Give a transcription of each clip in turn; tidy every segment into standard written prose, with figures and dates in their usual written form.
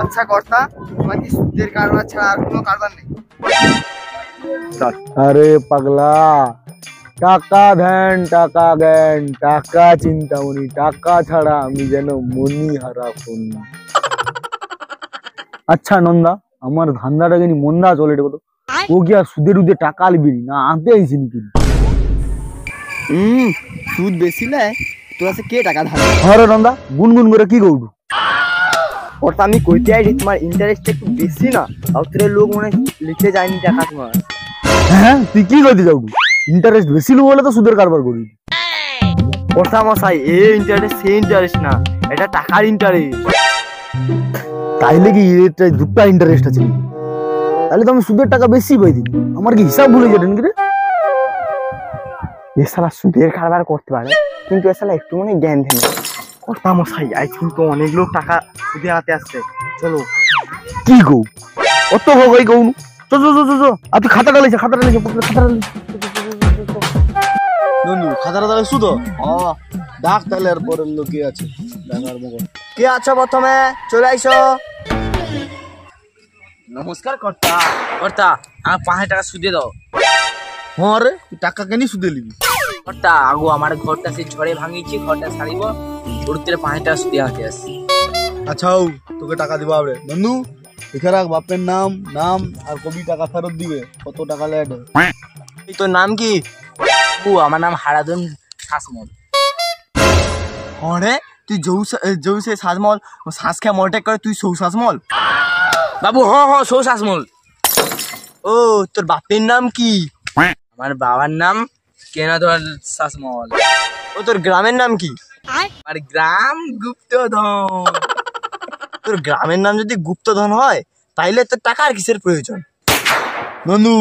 আচ্ছা কর্তা, তোমার কি সুদের কারবার ছাড়া আর কোনো কারবার নেই? আরে পাগলা, টাকা ধ্যান টাকা জ্ঞান, টাকা চিন্তামণি, টাকা ছাড়া আমি যেন মনি হারা ফোন। আচ্ছা নন্দা, আমার ধান্দাটা জানি মন্দা চলে রে কত। ও কি আর সুদের উদে টাকা আলবি না আনতে আইসি নাকি? সুদ বেশি নেয় তোর কাছে কে টাকা ধার? আরে নন্দা গুনগুন করে কি করবো? কর্তা আমি কইতে আইছি তোমার ইন্টারেস্ট একটু বেশি না, আর তোর লোক মনে লিখে যায়নি টাকা তোমার। হ্যাঁ তুই কি করতে যাবো? ইন্টারেস্ট বেশি লো বলে তো সুদের কারবার করবি। কর্তা মশাই এ ইন্টারেস্ট সে ইন্টারেস্ট না, এটা টাকার ইন্টারেস্ট। তাইলে কি এটা দুটা ইন্টারেস্ট আছে? তাহলে তো আমি সুদের টাকা বেশি পাই দিই। আমার কি হিসাব ভুলে যেতেন কি রে? এ শালা সুদের কারবার করতে পারে, কিন্তু এ শালা একটু মনে জ্ঞান দেয় না। কর্তা মশাই আজ কিন্তু অনেক লোক টাকা সুদে হাতে আসছে, চলো। কি গো অত হই গৌন, চো চো চো চো, আর তুই খাতাটা লেছে, খাতাটা লেছে, খাতাটা লেছে। বন্ধু খাতাটা তাহলে শুধু ডাক তাহলে আর পরের লোক কে আছে ডাকার মগন। কে আছো প্রথমে চলে আইসো। নমস্কার কর্তা। কর্তা আমার 5,000 টাকা সুদে দাও। হ্যাঁ রে তুই টাকা কেন সুদে নিবি? কর্তা আগো আমার ঘরটা সেই ঝড়ে ভাঙিয়েছি, ঘরটা ছাড়িব, ওর থেকে 5,000 টাকা সুদে হাতে আসছি। আচ্ছা তোকে টাকা দিব আবে বন্ধু, লিখে রাখ বাপের নাম নাম আর কবি টাকা ফেরত দিবে, কত টাকা লেট। তোর নাম কি? আমার নাম হারাধন শাসমল। হরে তুই যৌ সে সাজমল শ্বাস খেয়ে মলটেক করে, তুই সৌ সাজমল? বাবু সৌ শাসমল। ও তোর বাপের নাম কি? আমার বাবার নাম কেনাধর শাসমল। ও তোর গ্রামের নাম কি? আর গ্রাম গুপ্তধন। তোর গ্রামের নাম যদি গুপ্তধন হয় তাইলে তোর টাকার কিসের প্রয়োজন? বন্ধু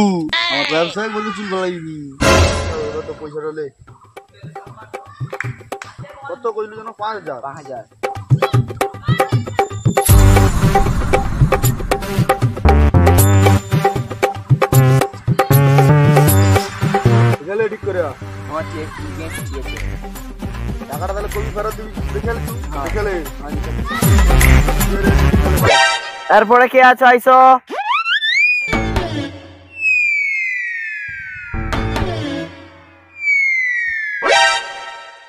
আমার ব্যবসায় বলে চুল গলাইবি, কত পয়সা রলে কত কইলো যেন 5,000। 5,000 গেলে ঠিক করে আমার ঠিক আছে। টাকাটা তাহলে কবি ফেরত দিবি, দেখেলে তুই দেখেলে। তারপরে কে আছো আইসো।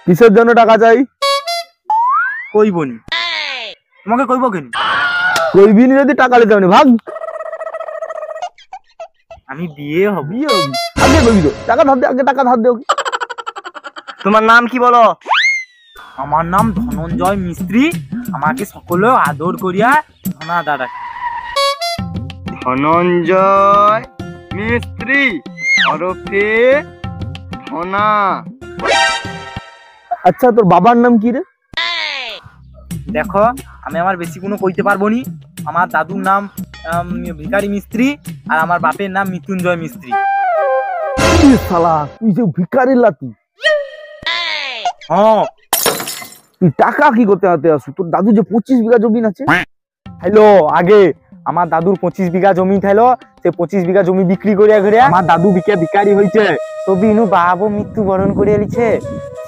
কিসের জন্য টাকা চাই? কইবনি। তোমাকে কইব কেন? কইবি নি যদি টাকা নিতে হবে ভাগ। আমি বিয়ে হব। বিয়ে হবি আগে কইবি তো, টাকা ধার দে, আগে টাকা ধার দে। তোমার নাম কি বলো? আমার নাম ধনঞ্জয় মিস্ত্রি, আমাকে সকলে আদর করিয়া ধনাদা ডাকে। ধনঞ্জয় মিস্ত্রি ওরফে ধনা। আচ্ছা তোর বাবার নাম কি রে? দেখো আমি আমার বেশি কোনো কইতে পারবো নি। আমার দাদুর নাম ভিখারি মিস্ত্রি, আর আমার বাপের নাম মৃত্যুঞ্জয় মিস্ত্রি। শালা তুই যে ভিখারির লাতি, হ্যাঁ তুই টাকা কি করতে হাতে আসু? তোর দাদু যে 25 বিঘা জমি আছে। হ্যালো, আগে আমার দাদুর 25 বিঘা জমি থাইলো, সে 25 বিঘা জমি বিক্রি করিয়া ঘুরিয়া আমার দাদু ভিখারি হইছে। তবে ইনু বাবু মৃত্যুবরণ করিয়া লিছে।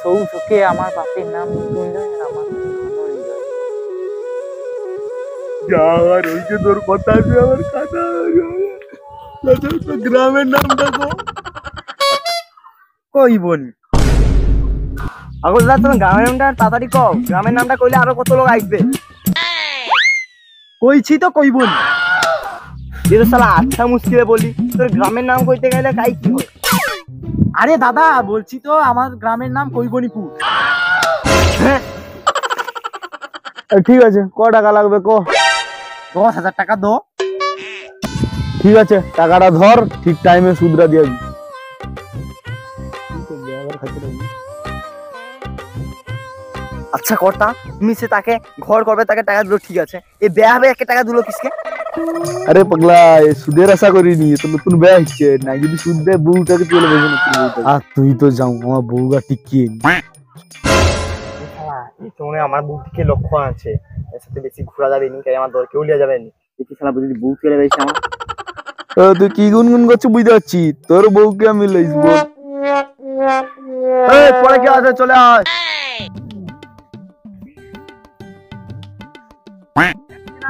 সৌ শোকে আমার বাপের নাম মৃত্যুঞ্জয় আর আমার যাওয়ার ওই যে তোর কথা আছে আমার কথা। গ্রামের নামটা কইবনি। আগো দাদা তোমার গ্রামের নামটা তাড়াতাড়ি কও, গ্রামের নামটা কইলে আরো কত লোক আসবে। কইছি তো কইবনি। এই তো শালা আচ্ছা মুশকিলে বলি, তোর গ্রামের নাম কইতে গেলে কাই কি হয়? আরে দাদা বলছি তো আমার গ্রামের নাম কইবনিপুর। ঠিক আছে ক টাকা লাগবে ক? 10,000 টাকা দো। ঠিক আছে টাকাটা ধর, ঠিক টাইমে সুদরা দিয়ে দিবি। আচ্ছা কর্তা, তুমি সে তাকে ঘর করবে তাকে টাকা দিলো ঠিক আছে, এই বেয়া হবে একে টাকা দিলো কিসকে? আরে পাগলা এই সুদের আশা করিনি, তো নতুন বিয়ে হচ্ছে না, যদি সুদ দেয় বউটাকে চলে বেশি নতুন বউটাকে। আর তুই তো যাও আমার বউটা টিকিয়ে নি। এই তো মনে হয় আমার বুদ্ধিকে লক্ষ্য আছে, এর সাথে বেশি ঘোরা যাবে নি, আমার দর কেউ লিয়া যাবে নি। দেখি শালা যদি বউ চলে যাইছে আমার। তুই কি গুনগুন করছিস বুঝতে পারছি, তোর বউকে আমি লইব। এই পরে কে আছে চলে আয়।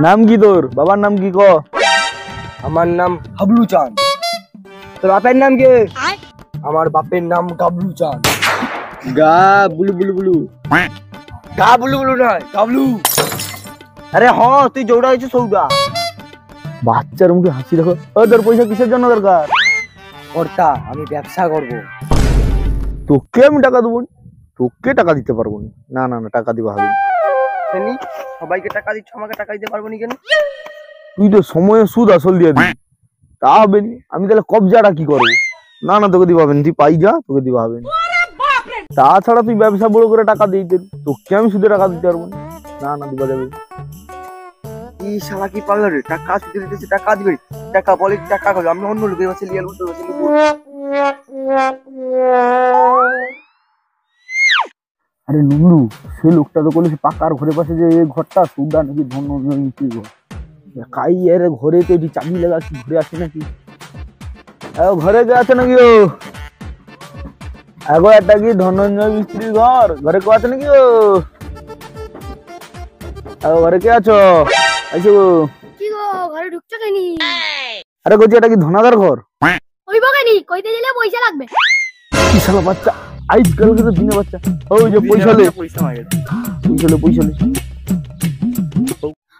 নাম কি তোর বাবার নাম কি ক? আমার নাম হাবলু চাঁদ। তোর বাপের নাম কি? আমার বাপের নাম গাবলু চাঁদ। গা বুলু বুলু বুলু। গা বুলু বুলু নয়, গাবলু। আরে হ্যাঁ, তুই জৌড়া হয়েছিস সৌদা। বাচ্চার মুখে হাসি দেখো। ও তোর পয়সা কিসের জন্য দরকার? কর্তা, আমি ব্যবসা করব। তোকে আমি টাকা দেবো না। তোকে টাকা দিতে পারবো না। না না না, টাকা দিবা হবে না। জানি, সবাইকে টাকা দিচ্ছ, আমাকে টাকা দিতে পারবো না কেন? তুই তো সময়ে সুদ আসল দিয়ে দিবি। তা হবে না, আমি তাহলে কবজাটা কি করবো? না না, তোকে দিবা হবে না। তুই পাই যা, তোকে দিবা হবে না। তাছাড়া তুই ব্যবসা বড় করে টাকা দিতে, তোকে আমি সুদে টাকা দিতে পারবো না। না না, দিবা যাবে না। কি শালা কি পারলো রে? টাকা সুদে দিতেছে, টাকা দিবে। টাকা বলে টাকা করবে, আমি অন্য লোকের কাছে লিয়ে আলবো, তোর কাছে নিবো। আরে নুনু, সে লোকটা তো বলেছে পাকার ঘরের পাশে যে এই ঘরটা সুদা নাকি ধন্যবাদ মিষ্টির ঘর। কাই এর ঘরে তো এটি চাবি লাগা কি ঘরে আছে নাকি? ঘরে কে আছে নাকি? ও আগো একটা কি ধনঞ্জয় মিস্ত্রির ঘর, ঘরে কেউ আছে নাকি? ও আগো ঘরে কে আছো? আইসো গো। কি গো ঘরে ঢুকছো কেনি? আরে কইছি এটা কি ধনাদার ঘর? হইব কেনি? কইতে দিলে পয়সা লাগবে। কি শালা বাচ্চা, আজকাল তো দিনে বাচ্চা। ওই যে পয়সা লে, পয়সা মাগে। পয়সা লে, পয়সা লে।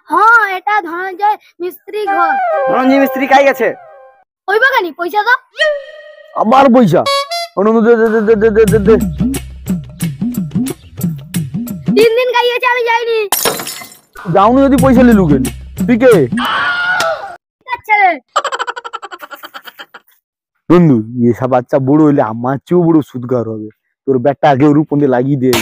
হ্যাঁ, এটা ধনঞ্জয় মিস্ত্রি ঘর। রঞ্জি মিস্ত্রি কাই গেছে? হইব কেনি? পয়সা দাও। আবার পয়সা? অনু দে দে দে দে দে দে দে। 3 দিন গাইয়েছে, আমি যাইনি। যাওনি যদি পয়সা লিলু কেন? তুই কে? আচ্ছা রে। বন্ধু, এসব বাচ্চা বড় হইলে আমার চেয়েও বড় সুদগার হবে। তোর ব্যাটটা আগে ওর উপরে লাগিয়ে দিয়ে